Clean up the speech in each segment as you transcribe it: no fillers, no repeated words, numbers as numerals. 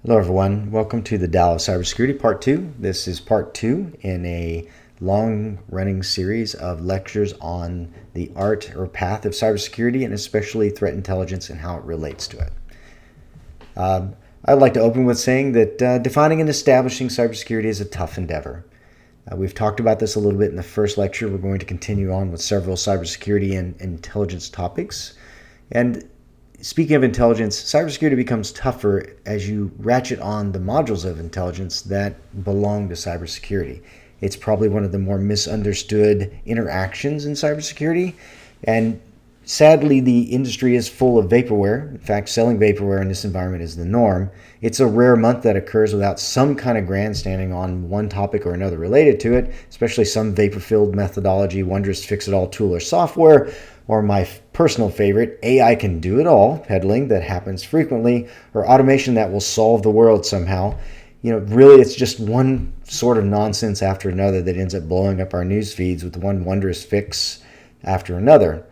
Hello everyone, welcome to the Tao of Cybersecurity Part 2. This is Part 2 in a long-running series of lectures on the art or path of cybersecurity and especially threat intelligence and how it relates to it. I'd like to open with saying that defining and establishing cybersecurity is a tough endeavor. We've talked about this a little bit in the first lecture. We're going to continue on with several cybersecurity and intelligence topics. And speaking of intelligence, cybersecurity becomes tougher as you ratchet on the modules of intelligence that belong to cybersecurity. It's probably one of the more misunderstood interactions in cybersecurity, and sadly, the industry is full of vaporware. In fact, selling vaporware in this environment is the norm. It's a rare month that occurs without some kind of grandstanding on one topic or another related to it, especially some vapor-filled methodology, wondrous fix-it-all tool or software, or my personal favorite, AI can do it all, peddling that happens frequently, or automation that will solve the world somehow. Really, it's just one sort of nonsense after another that ends up blowing up our news feeds with one wondrous fix after another.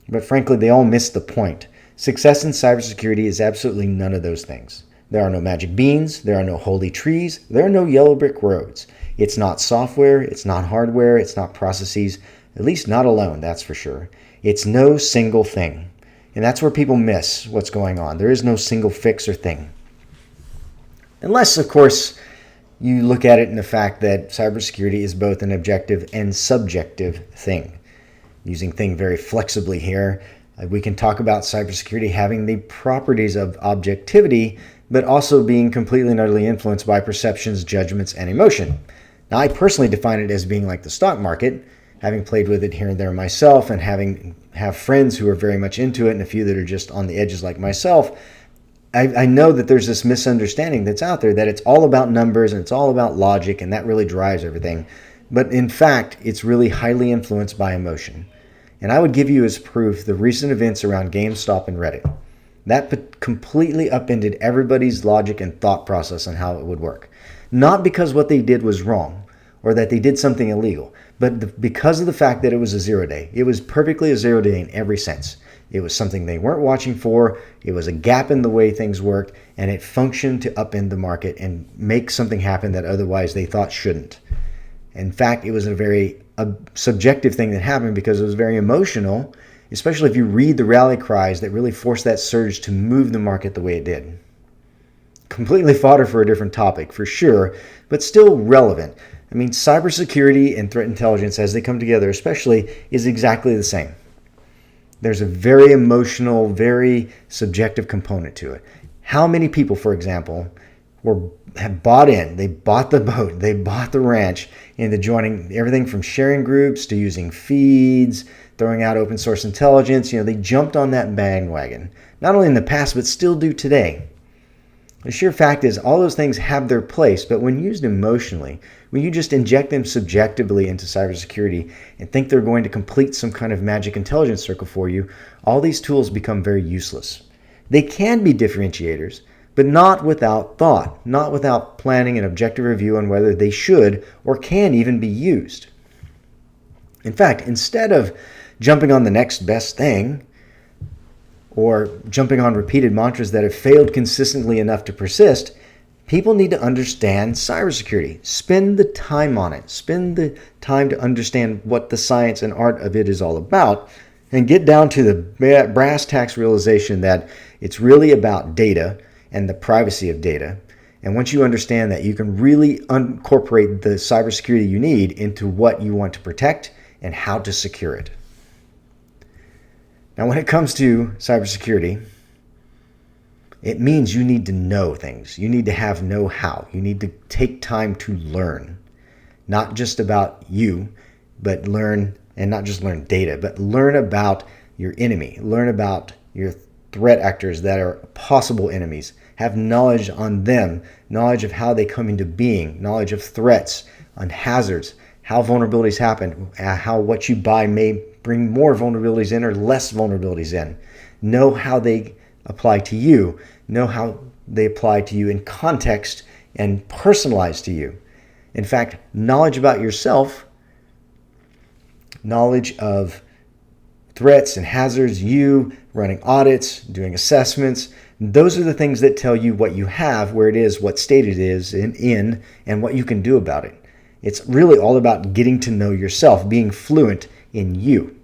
But frankly, they all miss the point. Success in cybersecurity is absolutely none of those things. There are no magic beans, there are no holy trees, there are no yellow brick roads. It's not software, it's not hardware, it's not processes, at least not alone, that's for sure. It's no single thing. And that's where people miss what's going on. There is no single fix or thing. Unless, of course, you look at it in the fact that cybersecurity is both an objective and subjective thing. Using thing very flexibly here, we can talk about cybersecurity having the properties of objectivity, but also being completely and utterly influenced by perceptions, judgments, and emotion. Now, I personally define it as being like the stock market, having played with it here and there myself and have friends who are very much into it and a few that are just on the edges like myself. I know that there's this misunderstanding that's out there that it's all about numbers and it's all about logic and that really drives everything. But in fact, it's really highly influenced by emotion. And I would give you as proof the recent events around GameStop and Reddit. That completely upended everybody's logic and thought process on how it would work. Not because what they did was wrong or that they did something illegal, but because of the fact that it was a 0 day. It was perfectly a 0 day in every sense. It was something they weren't watching for, it was a gap in the way things worked, and it functioned to upend the market and make something happen that otherwise they thought shouldn't. In fact, it was a very subjective thing that happened because it was very emotional, especially if you read the rally cries that really forced that surge to move the market the way it did. Completely fodder for a different topic, for sure, but still relevant. I mean, cybersecurity and threat intelligence, as they come together especially, is exactly the same. There's a very emotional, very subjective component to it. How many people, for example, have bought in, they bought the boat, they bought the ranch, into joining everything from sharing groups to using feeds, throwing out open source intelligence. They jumped on that bandwagon, not only in the past, but still do today. The sheer fact is all those things have their place, but when used emotionally, when you just inject them subjectively into cybersecurity and think they're going to complete some kind of magic intelligence circle for you, all these tools become very useless. They can be differentiators, but not without thought, not without planning and objective review on whether they should or can even be used. In fact, instead of jumping on the next best thing, or jumping on repeated mantras that have failed consistently enough to persist, people need to understand cybersecurity. Spend the time on it. Spend the time to understand what the science and art of it is all about, and get down to the brass tacks realization that it's really about data and the privacy of data. And once you understand that, you can really incorporate the cybersecurity you need into what you want to protect and how to secure it. Now, when it comes to cybersecurity, it means you need to know things. You need to have know-how. You need to take time to learn, not just about you, but learn, and not just learn data, but learn about your enemy. Learn about your threat actors that are possible enemies. Have knowledge on them, knowledge of how they come into being, knowledge of threats, on hazards, how vulnerabilities happen, how what you buy may bring more vulnerabilities in or less vulnerabilities in. Know how they apply to you. Know how they apply to you in context and personalized to you. In fact, knowledge about yourself, knowledge of threats and hazards, you running audits, doing assessments. Those are the things that tell you what you have, where it is, what state it is in, and what you can do about it. It's really all about getting to know yourself, being fluent in you.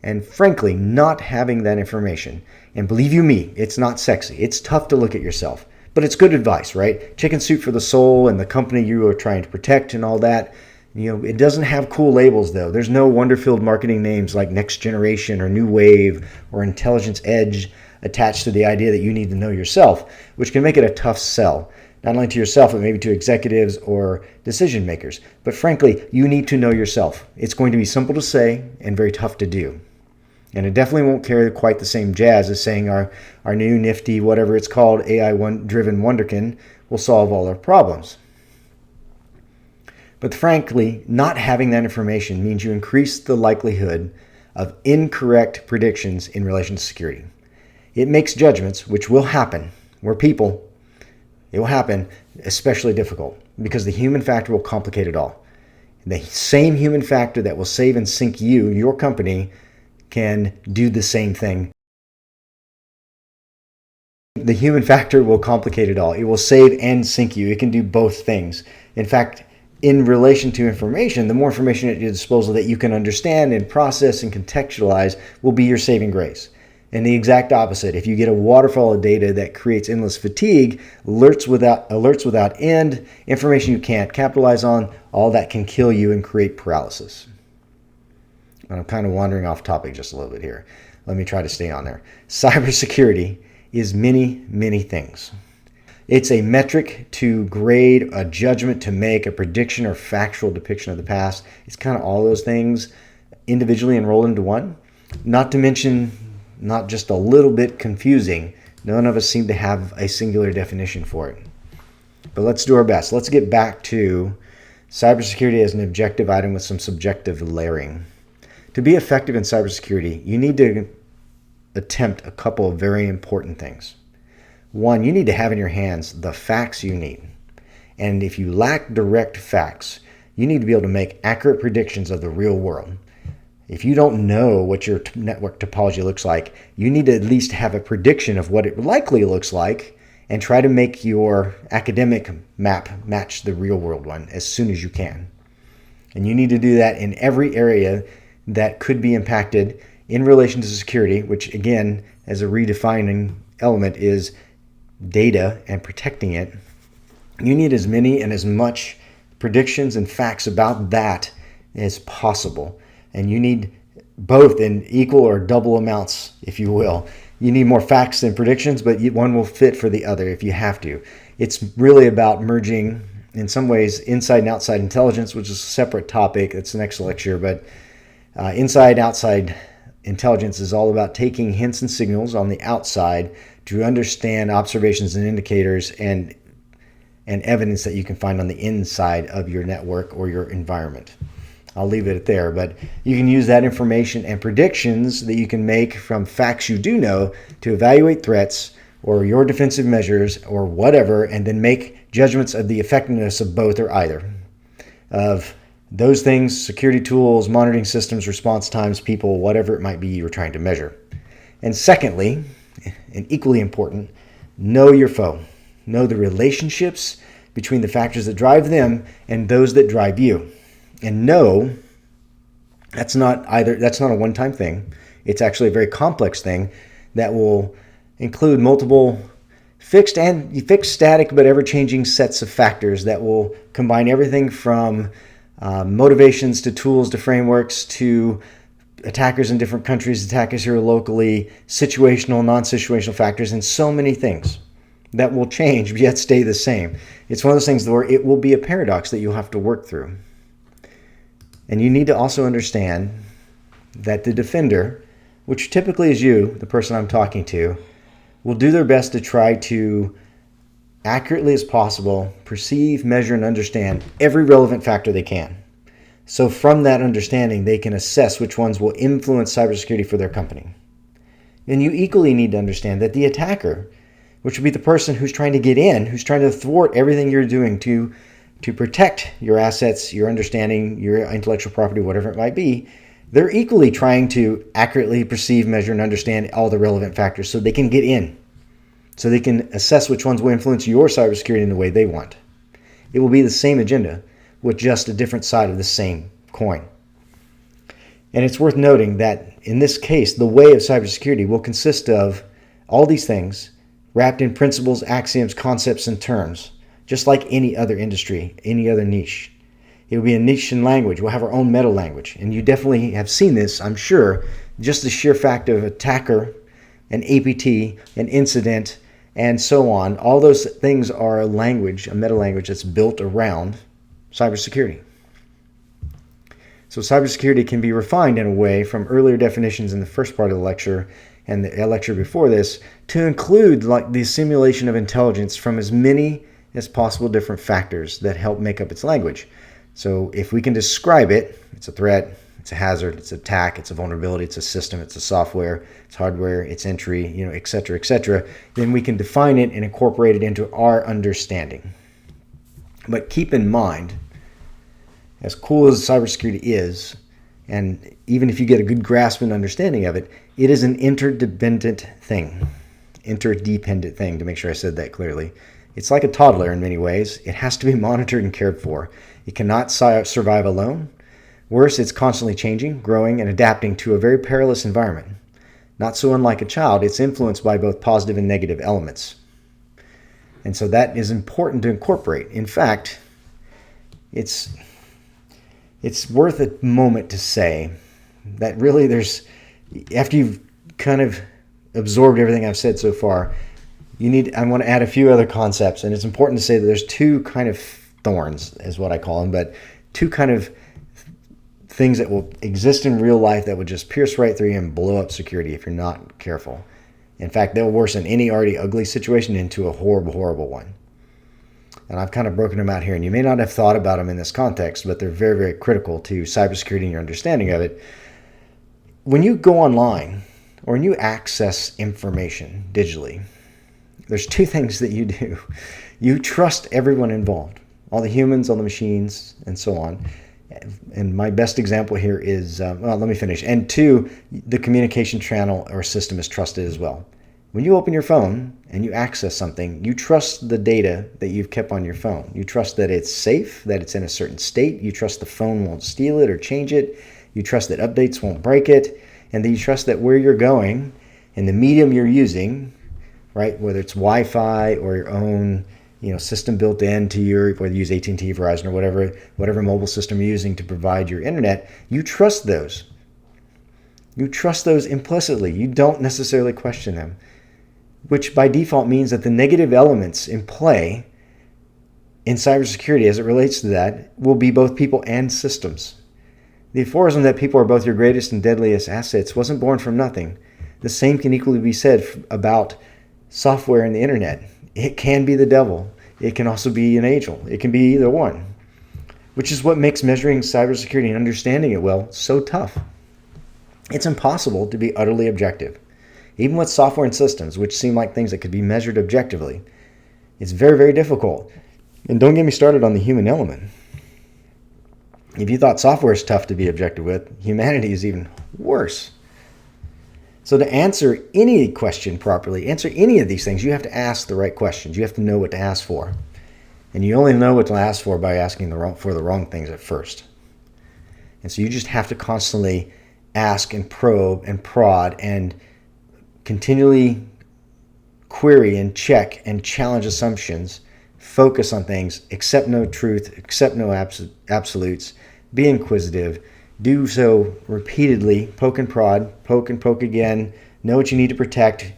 And frankly, not having that information. And believe you me, it's not sexy. It's tough to look at yourself. But it's good advice, right? Chicken soup for the soul and the company you are trying to protect and all that. It doesn't have cool labels, though. There's no wonder-filled marketing names like Next Generation or New Wave or Intelligence Edge attached to the idea that you need to know yourself, which can make it a tough sell. Not only to yourself, but maybe to executives or decision makers. But frankly, you need to know yourself. It's going to be simple to say and very tough to do. And it definitely won't carry quite the same jazz as saying our new nifty, whatever it's called, AI-driven wonderkin will solve all our problems. But frankly, not having that information means you increase the likelihood of incorrect predictions in relation to security. It makes judgments, which will happen. We're people. It will happen, especially difficult, because the human factor will complicate it all. The same human factor that will save and sink you, your company, can do the same thing. The human factor will complicate it all. It will save and sink you. It can do both things. In fact, in relation to information, the more information at your disposal that you can understand and process and contextualize will be your saving grace. And the exact opposite. If you get a waterfall of data that creates endless fatigue, alerts without end, information you can't capitalize on, all that can kill you and create paralysis. I'm kind of wandering off topic just a little bit here. Let me try to stay on there. Cybersecurity is many, many things. It's a metric to grade, a judgment to make, a prediction or factual depiction of the past. It's kind of all those things individually enrolled into one. Not to mention, not just a little bit confusing. None of us seem to have a singular definition for it. But let's do our best. Let's get back to cybersecurity as an objective item with some subjective layering. To be effective in cybersecurity, you need to attempt a couple of very important things. One, you need to have in your hands the facts you need. And if you lack direct facts, you need to be able to make accurate predictions of the real world. If you don't know what your network topology looks like, you need to at least have a prediction of what it likely looks like and try to make your academic map match the real world one as soon as you can. And you need to do that in every area that could be impacted in relation to security, which again, as a redefining element, is data and protecting it. You need as many and as much predictions and facts about that as possible. And you need both in equal or double amounts, if you will. You need more facts than predictions, but one will fit for the other if you have to. It's really about merging, in some ways, inside and outside intelligence, which is a separate topic. It's the next lecture, but inside and outside intelligence is all about taking hints and signals on the outside to understand observations and indicators and evidence that you can find on the inside of your network or your environment. I'll leave it there, but you can use that information and predictions that you can make from facts you do know to evaluate threats or your defensive measures or whatever, and then make judgments of the effectiveness of both or either of those things: security tools, monitoring systems, response times, people, whatever it might be you're trying to measure. And secondly, and equally important, know your foe. Know the relationships between the factors that drive them and those that drive you. And know that's not a one-time thing. It's actually a very complex thing that will include multiple fixed, static, but ever-changing sets of factors that will combine everything from motivations to tools to frameworks to attackers in different countries, attackers here locally, situational, non-situational factors, and so many things that will change but yet stay the same. It's one of those things where it will be a paradox that you'll have to work through. And you need to also understand that the defender, which typically is you, the person I'm talking to, will do their best to try to accurately as possible perceive, measure, and understand every relevant factor they can. So from that understanding, they can assess which ones will influence cybersecurity for their company. And you equally need to understand that the attacker, which would be the person who's trying to get in, who's trying to thwart everything you're doing to protect your assets, your understanding, your intellectual property, whatever it might be, They're equally trying to accurately perceive, measure, and understand all the relevant factors so they can get in, so they can assess which ones will influence your cybersecurity in the way they want. It will be the same agenda with just a different side of the same coin. And it's worth noting that in this case, the way of cybersecurity will consist of all these things wrapped in principles, axioms, concepts, and terms, just like any other industry, any other niche. It will be a niche in language. We'll have our own meta language. And you definitely have seen this, I'm sure, just the sheer fact of attacker, an APT, an incident, and so on. All those things are a language, a meta language that's built around cybersecurity. So cybersecurity can be refined in a way from earlier definitions in the first part of the lecture and the lecture before this to include like the simulation of intelligence from as many as possible different factors that help make up its language. So if we can describe it, it's a threat, it's a hazard, it's an attack, it's a vulnerability, it's a system, it's a software, it's hardware, it's entry, et cetera, then we can define it and incorporate it into our understanding. But keep in mind, as cool as cybersecurity is, and even if you get a good grasp and understanding of it, it is an interdependent thing. Interdependent thing, to make sure I said that clearly. It's like a toddler in many ways. It has to be monitored and cared for. It cannot survive alone. Worse, it's constantly changing, growing, and adapting to a very perilous environment. Not so unlike a child, it's influenced by both positive and negative elements. And so that is important to incorporate. In fact, it's worth a moment to say that really after you've kind of absorbed everything I've said so far, I want to add a few other concepts, and it's important to say that there's two kind of thorns, is what I call them, but two kind of things that will exist in real life that would just pierce right through you and blow up security if you're not careful. In fact, they'll worsen any already ugly situation into a horrible, horrible one. And I've kind of broken them out here, and you may not have thought about them in this context, but they're very, very critical to cybersecurity and your understanding of it. When you go online or when you access information digitally, there's two things that you do. You trust everyone involved, all the humans, all the machines, and so on. And my best example here is, let me finish. And two, the communication channel or system is trusted as well. When you open your phone and you access something, you trust the data that you've kept on your phone. You trust that it's safe, that it's in a certain state. You trust the phone won't steal it or change it. You trust that updates won't break it. And then you trust that where you're going and the medium you're using, right, whether it's Wi-Fi or your own system built into whether you use AT&T, Verizon, or whatever mobile system you're using to provide your internet, you trust those. You trust those implicitly. You don't necessarily question them, which by default means that the negative elements in play in cybersecurity as it relates to that will be both people and systems. The aphorism that people are both your greatest and deadliest assets wasn't born from nothing. The same can equally be said about software and the internet. It can be the devil. It can also be an angel. It can be either one, which is what makes measuring cybersecurity and understanding it well so tough. It's impossible to be utterly objective. Even with software and systems, which seem like things that could be measured objectively, it's very, very difficult. And don't get me started on the human element. If you thought software is tough to be objective with, humanity is even worse. So to answer any question properly, answer any of these things, you have to ask the right questions. You have to know what to ask for. And you only know what to ask for by asking for the wrong things at first. And so you just have to constantly ask and probe and prod and continually query and check and challenge assumptions, focus on things, accept no truth, accept no absolutes, be inquisitive, do so repeatedly, poke and prod, poke and poke again, know what you need to protect,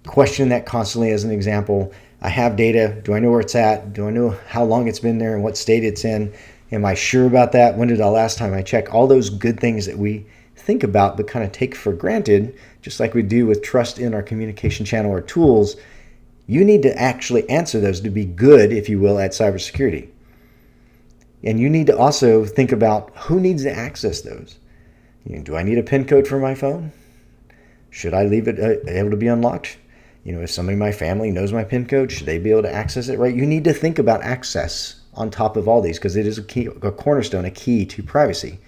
question that constantly as an example. I have data. Do I know where it's at? Do I know how long it's been there and what state it's in? Am I sure about that? When did the last time I check? All those good things that we think about but kind of take for granted, just like we do with trust in our communication channel or tools, you need to actually answer those to be good, if you will, at cybersecurity. And you need to also think about who needs to access those. Do I need a PIN code for my phone? Should I leave it able to be unlocked? If somebody in my family knows my PIN code, should they be able to access it, right? You need to think about access on top of all these because it is a cornerstone, a key to privacy.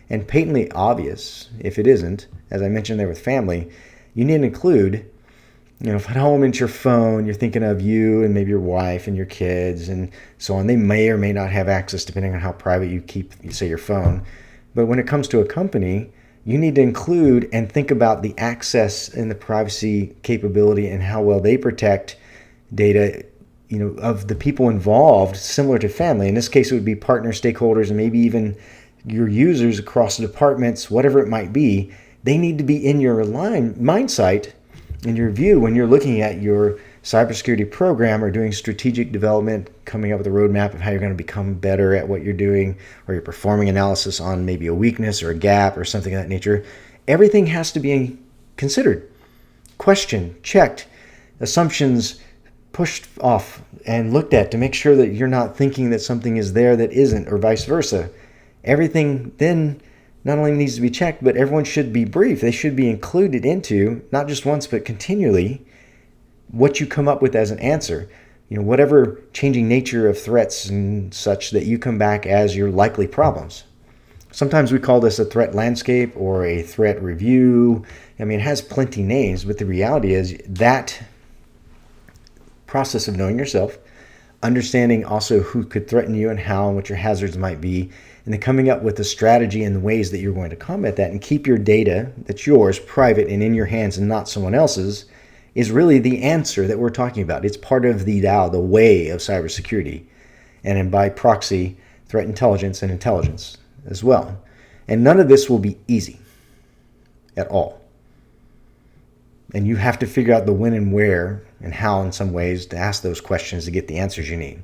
and patently obvious if it isn't. As I mentioned there with family, you need to include, if at home it's your phone, you're thinking of you and maybe your wife and your kids and so on. They may or may not have access depending on how private you keep, say, your phone. But when it comes to a company, you need to include and think about the access and the privacy capability and how well they protect data, of the people involved, similar to family. In this case, it would be partner stakeholders and maybe even your users across the departments, whatever it might be. They need to be in your mind sight, in your view, when you're looking at your cybersecurity program or doing strategic development, coming up with a roadmap of how you're going to become better at what you're doing, or you're performing analysis on maybe a weakness or a gap or something of that nature. Everything has to be considered, questioned, checked, assumptions pushed off and looked at to make sure that you're not thinking that something is there that isn't, or vice versa. Everything then not only needs to be checked, but everyone should be briefed. They should be included into, not just once, but continually, what you come up with as an answer. Whatever changing nature of threats and such that you come back as your likely problems. Sometimes we call this a threat landscape or a threat review. It has plenty names, but the reality is that process of knowing yourself, understanding also who could threaten you and how and what your hazards might be, and then coming up with a strategy and the ways that you're going to combat that and keep your data that's yours private and in your hands and not someone else's, is really the answer that we're talking about. It's part of the Tao, the way of cybersecurity, and then by proxy, threat intelligence and intelligence as well. And none of this will be easy at all. And you have to figure out the when and where and how in some ways to ask those questions to get the answers you need.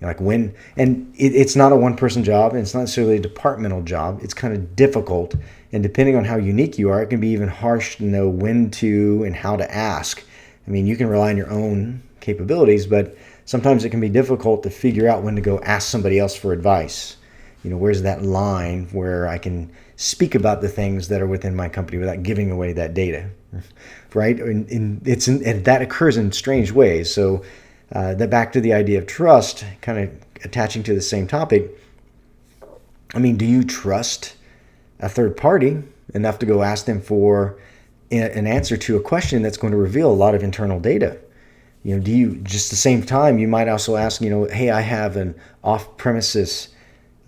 Like when, and it's not a one-person job, and it's not necessarily a departmental job. It's kind of difficult, and depending on how unique you are, it can be even harsh to know when to and how to ask. You can rely on your own capabilities, but sometimes it can be difficult to figure out when to go ask somebody else for advice. Where's that line where I can speak about the things that are within my company without giving away that data, right? And that occurs in strange ways. So that back to the idea of trust, kind of attaching to the same topic. Do you trust a third party enough to go ask them for an answer to a question that's going to reveal a lot of internal data? Do you, just the same time, you might also ask, hey, I have an off-premises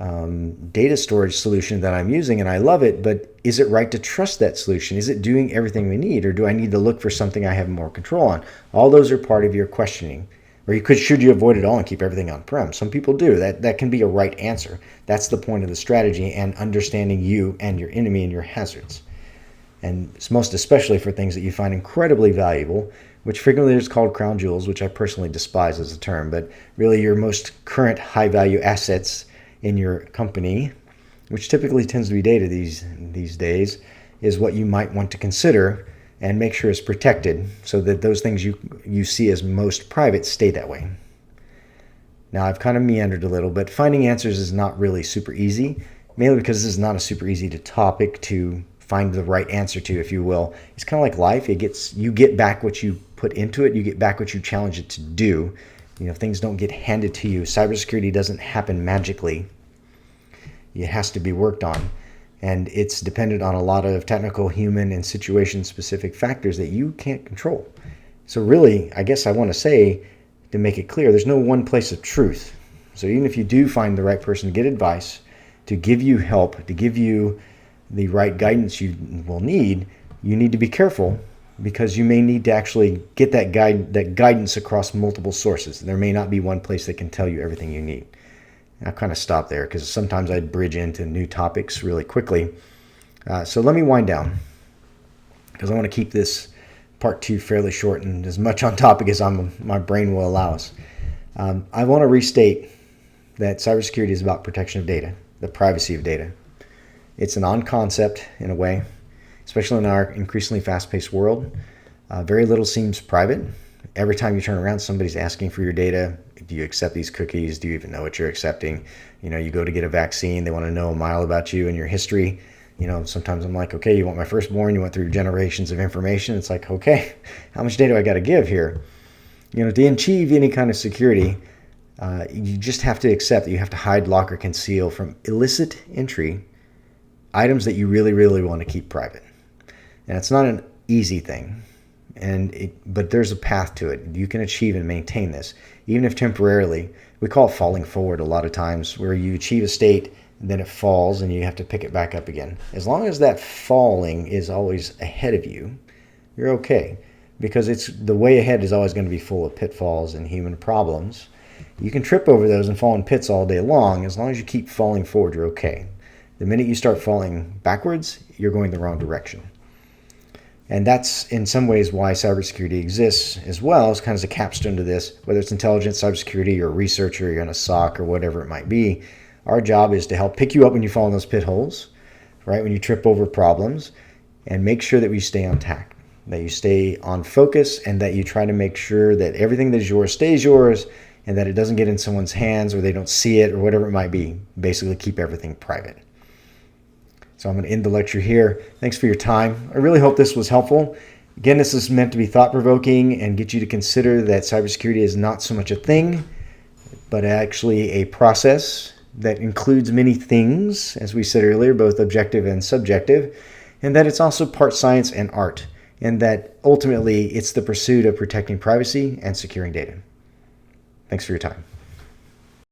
data storage solution that I'm using and I love it, but is it right to trust that solution? Is it doing everything we need, or do I need to look for something I have more control on? All those are part of your questioning. Or should you avoid it all and keep everything on-prem? Some people do. That can be a right answer. That's the point of the strategy, and understanding you and your enemy and your hazards. And it's most especially for things that you find incredibly valuable, which frequently is called crown jewels, which I personally despise as a term, but really your most current high-value assets in your company, which typically tends to be data these days, is what you might want to consider and make sure it's protected so that those things you see as most private stay that way. Now, I've kind of meandered a little, but finding answers is not really super easy, mainly because this is not a super easy topic to find the right answer to, if you will. It's kind of like life. You get back what you put into it. You get back what you challenge it to do. Things don't get handed to you. Cybersecurity doesn't happen magically. It has to be worked on. And it's dependent on a lot of technical, human, and situation-specific factors that you can't control. So really, I guess I want to say, to make it clear, there's no one place of truth. So even if you do find the right person to get advice, to give you help, to give you the right guidance you will need, you need to be careful, because you may need to actually get that guidance across multiple sources. There may not be one place that can tell you everything you need. I'll kind of stop there because sometimes I bridge into new topics really quickly. So let me wind down, because I want to keep this part 2 fairly short and as much on topic as my brain will allow us. I want to restate that cybersecurity is about protection of data, the privacy of data. It's a non-concept in a way, especially in our increasingly fast-paced world. Very little seems private. Every time you turn around, somebody's asking for your data. Do you accept these cookies? Do you even know what you're accepting? You go to get a vaccine. They want to know a mile about you and your history. Sometimes I'm like, okay, you want my firstborn? You went through generations of information. It's like, okay, how much data I got to give here? To achieve any kind of security, you just have to accept that you have to hide, lock, or conceal from illicit entry items that you really, really want to keep private. And it's not an easy thing, but there's a path to it. You can achieve and maintain this, even if temporarily. We call it falling forward a lot of times, where you achieve a state, and then it falls, and you have to pick it back up again. As long as that falling is always ahead of you, you're okay, because it's the way ahead is always going to be full of pitfalls and human problems. You can trip over those and fall in pits all day long. As long as you keep falling forward, you're okay. The minute you start falling backwards, you're going the wrong direction. And that's in some ways why cybersecurity exists as well, as kind of as a capstone to this, whether it's intelligence, cybersecurity, or research, or you're in a SOC, or whatever it might be. Our job is to help pick you up when you fall in those pit holes, right? When you trip over problems, and make sure that we stay on tack, that you stay on focus, and that you try to make sure that everything that is yours stays yours, and that it doesn't get in someone's hands, or they don't see it, or whatever it might be. Basically, keep everything private. So I'm going to end the lecture here. Thanks for your time. I really hope this was helpful. Again, this is meant to be thought-provoking and get you to consider that cybersecurity is not so much a thing, but actually a process that includes many things, as we said earlier, both objective and subjective, and that it's also part science and art, and that ultimately it's the pursuit of protecting privacy and securing data. Thanks for your time.